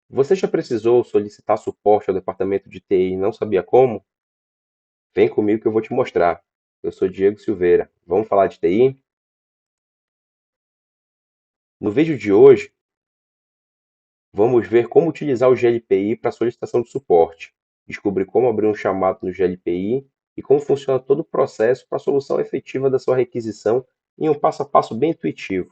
Você já precisou solicitar suporte ao departamento de TI e não sabia como? Vem comigo que eu vou te mostrar. Eu sou Diego Silveira. Vamos falar de TI? No vídeo de hoje, vamos ver como utilizar o GLPI para solicitação de suporte, descobrir como abrir um chamado no GLPI e como funciona todo o processo para a solução efetiva da sua requisição em um passo a passo bem intuitivo.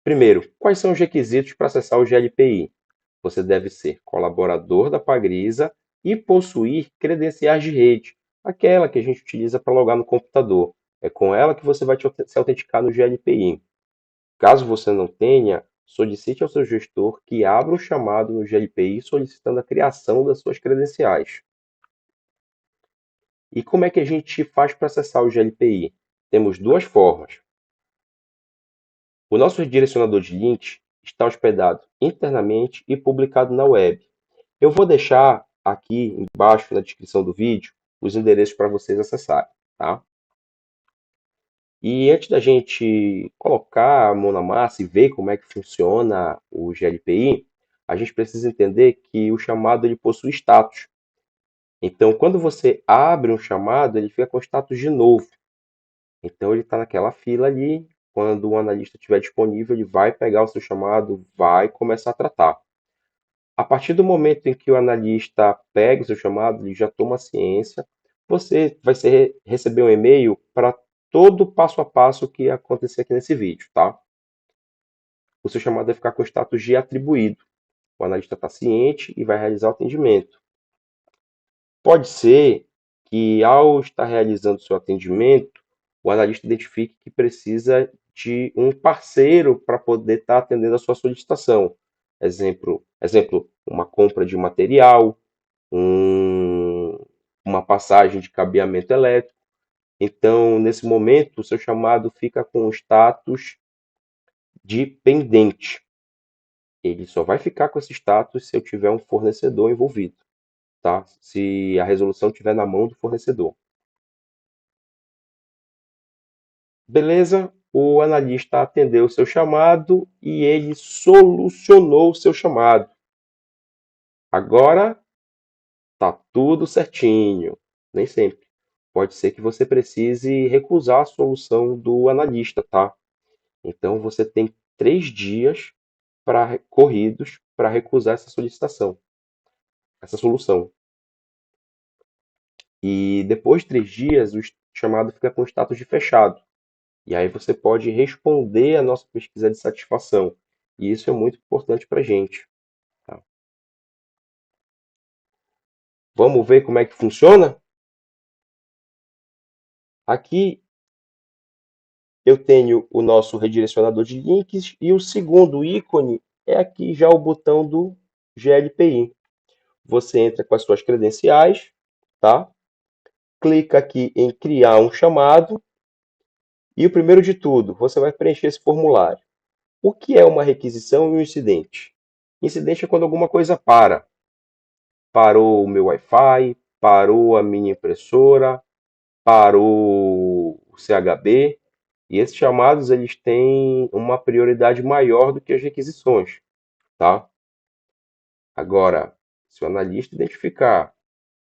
Primeiro, quais são os requisitos para acessar o GLPI? Você deve ser colaborador da Pagrisa e possuir credenciais de rede, aquela que a gente utiliza para logar no computador. É com ela que você vai se autenticar no GLPI. Caso você não tenha, solicite ao seu gestor que abra um chamado no GLPI solicitando a criação das suas credenciais. E como é que a gente faz para acessar o GLPI? Temos duas formas. O nosso redirecionador de links está hospedado internamente e publicado na web. Eu vou deixar aqui embaixo na descrição do vídeo os endereços para vocês acessarem, tá? E antes da gente colocar a mão na massa e ver como é que funciona o GLPI, a gente precisa entender que o chamado ele possui status. Então, quando você abre um chamado, ele fica com status de novo. Então, ele está naquela fila ali. Quando o analista estiver disponível, ele vai pegar o seu chamado, vai começar a tratar. A partir do momento em que o analista pega o seu chamado, ele já toma ciência, você vai receber um e-mail para todo o passo a passo que acontecer aqui nesse vídeo, tá? O seu chamado vai ficar com o status de atribuído. O analista está ciente e vai realizar o atendimento. Pode ser que, ao estar realizando o seu atendimento, o analista identifique que precisa de um parceiro para poder estar atendendo a sua solicitação. Exemplo, uma compra de material, um- uma passagem de cabeamento elétrico. Então, nesse momento, o seu chamado fica com o status de pendente. Ele só vai ficar com esse status se eu tiver um fornecedor envolvido, tá? Se a resolução estiver na mão do fornecedor. Beleza? O analista atendeu o seu chamado e ele solucionou o seu chamado. Agora tá tudo certinho. Nem sempre. Pode ser que você precise recusar a solução do analista, tá? Então você tem 3 dias corridos para recusar essa solicitação, essa solução. E depois de 3 dias, o chamado fica com status de fechado. E aí você pode responder a nossa pesquisa de satisfação. E isso é muito importante para a gente. Tá? Vamos ver como é que funciona? Aqui eu tenho o nosso redirecionador de links e o segundo ícone é aqui já o botão do GLPI. Você entra com as suas credenciais, tá? Clica aqui em criar um chamado e o primeiro de tudo, você vai preencher esse formulário. O que é uma requisição e um incidente? Incidente é quando alguma coisa para. Parou o meu Wi-Fi, parou a minha impressora, parou o CHB. E esses chamados eles têm uma prioridade maior do que as requisições, tá? Agora, se o analista identificar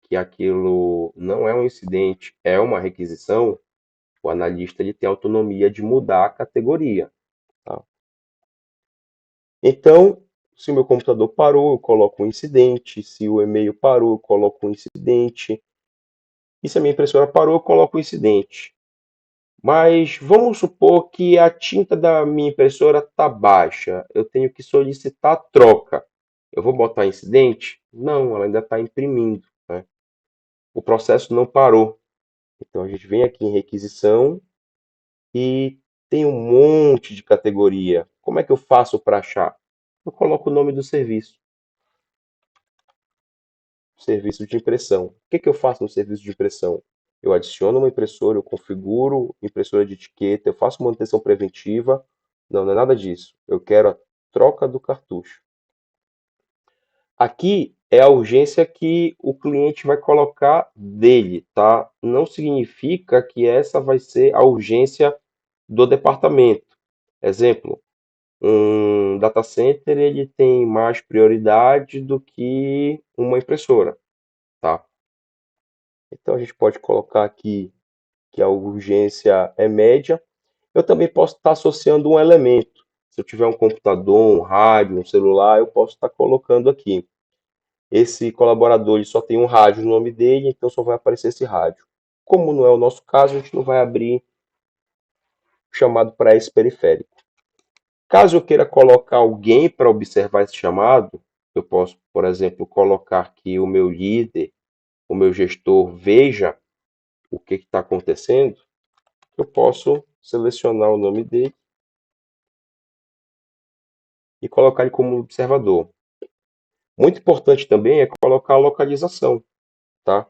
que aquilo não é um incidente, é uma requisição, o analista ele tem autonomia de mudar a categoria. Tá? Então, se o meu computador parou, eu coloco um incidente. Se o e-mail parou, eu coloco um incidente. E se a minha impressora parou, eu coloco um incidente. Mas vamos supor que a tinta da minha impressora está baixa. Eu tenho que solicitar a troca. Eu vou botar incidente? Não, ela ainda está imprimindo. Né? O processo não parou. Então a gente vem aqui em requisição e tem um monte de categoria. Como é que eu faço para achar? Eu coloco o nome do serviço. Serviço de impressão. O que que eu faço no serviço de impressão? Eu adiciono uma impressora, eu configuro impressora de etiqueta, eu faço manutenção preventiva. Não, não é nada disso. Eu quero a troca do cartucho. Aqui é a urgência que o cliente vai colocar dele, tá? Não significa que essa vai ser a urgência do departamento. Exemplo, Um data center ele tem mais prioridade do que uma impressora, tá? Então a gente pode colocar aqui que a urgência é média. Eu também posso estar associando um elemento. Se eu tiver um computador, um rádio, um celular, eu posso estar colocando aqui. Esse colaborador ele só tem um rádio no nome dele, então só vai aparecer esse rádio. Como não é o nosso caso, a gente não vai abrir o chamado para esse periférico. Caso eu queira colocar alguém para observar esse chamado, eu posso, por exemplo, colocar que o meu líder, o meu gestor veja o que está acontecendo. Eu posso selecionar o nome dele e colocar ele como observador. Muito importante também é colocar a localização, tá?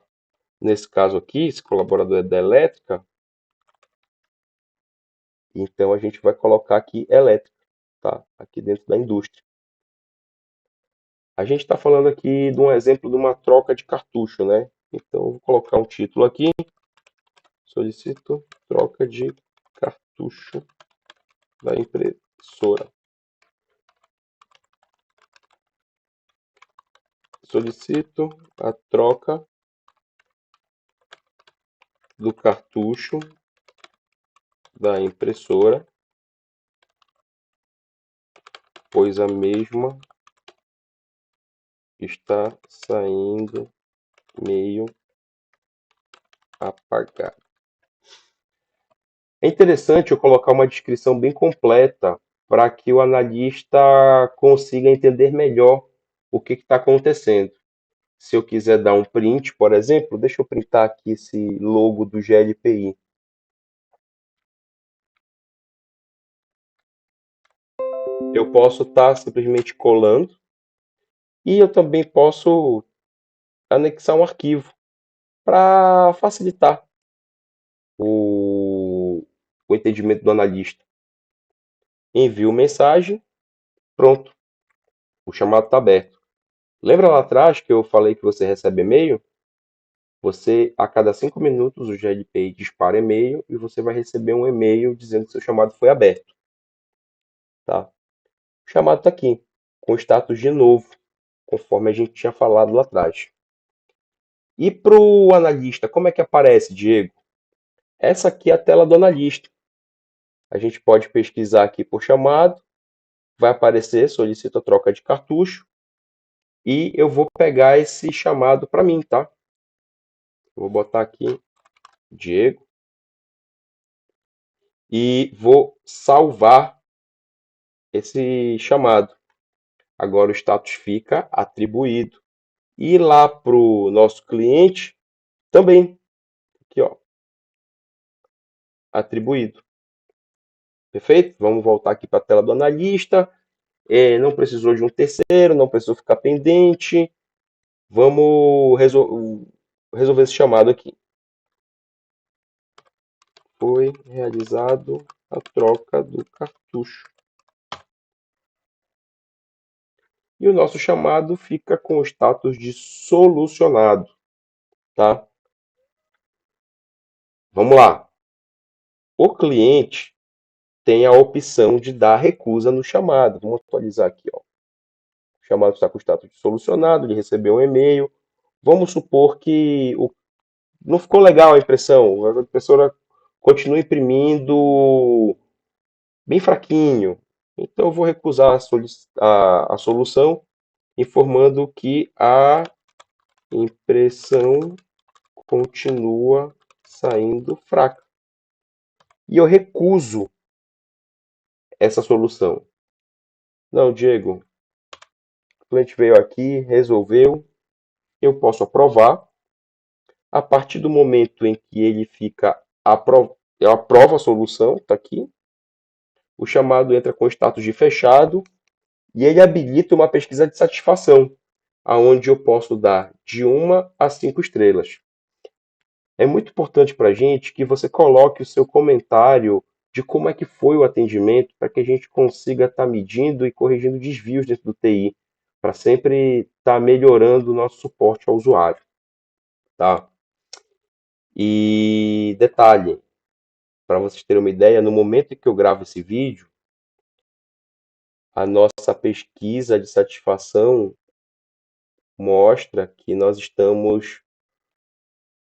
Nesse caso aqui, esse colaborador é da elétrica, então a gente vai colocar aqui elétrica, tá? Aqui dentro da indústria. A gente está falando aqui de um exemplo de uma troca de cartucho, né? Então, eu vou colocar um título aqui. Solicito troca de cartucho da impressora. Solicito a troca do cartucho da impressora, pois a mesma está saindo meio apagada. É interessante eu colocar uma descrição bem completa para que o analista consiga entender melhor o que está acontecendo. Se eu quiser dar um print, por exemplo, deixa eu printar aqui esse logo do GLPI. Eu posso estar simplesmente colando e eu também posso anexar um arquivo para facilitar o, o entendimento do analista. Envio mensagem, pronto, o chamado está aberto. Lembra lá atrás que eu falei que você recebe e-mail? Você, a cada 5 minutos, o GLPI dispara e-mail e você vai receber um e-mail dizendo que seu chamado foi aberto. Tá? O chamado está aqui, com status de novo, conforme a gente tinha falado lá atrás. E para o analista, como é que aparece, Diego? Essa aqui é a tela do analista. A gente pode pesquisar aqui por chamado, vai aparecer, solicita troca de cartucho, e eu vou pegar esse chamado para mim, tá? Eu vou botar aqui Diego e vou salvar esse chamado. Agora o status fica atribuído. E lá para o nosso cliente, também, aqui ó, atribuído. Perfeito? Vamos voltar aqui para a tela do analista. Não precisou de um terceiro, não precisou ficar pendente. Vamos resolver esse chamado aqui. Foi realizado a troca do cartucho. E o nosso chamado fica com o status de solucionado. Tá? Vamos lá. O cliente tem a opção de dar recusa no chamado. Vamos atualizar aqui. Ó. O chamado está com o status de solucionado, ele recebeu um e-mail. Vamos supor que não ficou legal a impressão. A impressora continua imprimindo bem fraquinho. Então eu vou recusar a solução, informando que a impressão continua saindo fraca. E eu recuso essa solução. Não, Diego, o cliente veio aqui, resolveu, eu posso aprovar. A partir do momento em que ele fica eu aprovo a solução, está aqui. O chamado entra com status de fechado e ele habilita uma pesquisa de satisfação, aonde eu posso dar de 1 a 5 estrelas. É muito importante para a gente que você coloque o seu comentário de como é que foi o atendimento, para que a gente consiga estar medindo e corrigindo desvios dentro do TI, para sempre estar melhorando o nosso suporte ao usuário. Tá? E detalhe, para vocês terem uma ideia, no momento em que eu gravo esse vídeo, A nossa pesquisa de satisfação mostra que nós estamos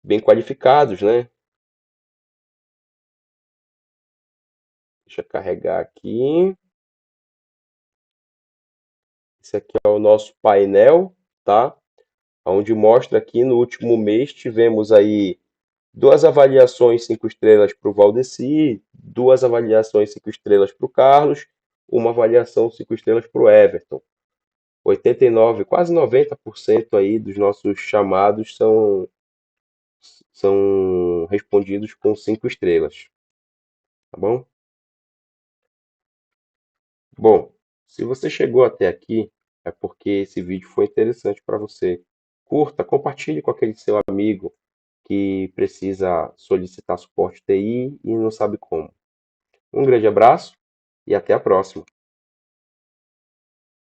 bem qualificados, né? Deixa eu carregar aqui. Esse aqui é o nosso painel, tá? Onde mostra aqui no último mês tivemos aí duas avaliações 5 estrelas para o Valdeci, duas avaliações 5 estrelas para o Carlos, uma avaliação 5 estrelas para o Everton. 89, quase 90% aí dos nossos chamados são respondidos com 5 estrelas, tá bom? Bom, se você chegou até aqui, é porque esse vídeo foi interessante para você. Curta, compartilhe com aquele seu amigo que precisa solicitar suporte TI e não sabe como. Um grande abraço e até a próxima.